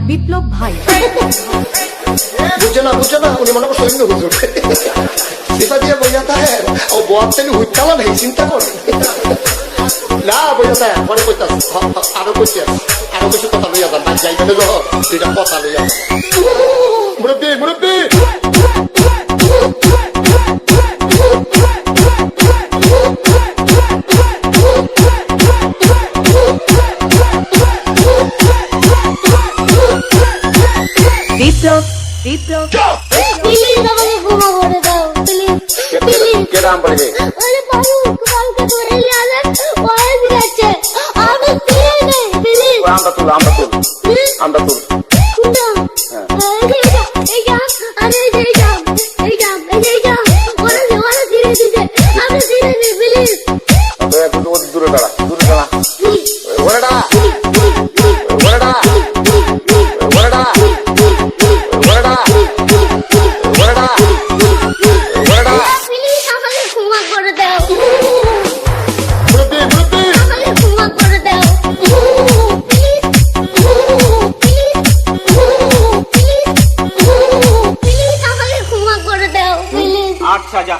বিপ্লব ভাই বুঝে না উনি মনে করছেন হুজুর এটা দিয়ে বোঝাতে হ্যাঁ ও বয়ার থেকে হুইতালা নেই চিন্তা করে না বোঝাতে পরে কইতাস আরো কইছি আরো কিছু কথা লইয়া যান বাদ যাইবে না দুইটা কথা লইয়া যান মুরব্বী বিপ্লব প্লিজ আমাকে ক্ষমা করে দাও প্লিজ কে নাম পড়ে আরে বাবু কালকে ধরে নিয়ে ওয়াইজ গেছে আমি দিয়ে নেই প্লিজ আমরা তুল এই যা আরে এই যা ওরা ধীরে দিতে আমি ধীরে নেই প্লিজ দূরে দাঁড়া আচ্ছা যা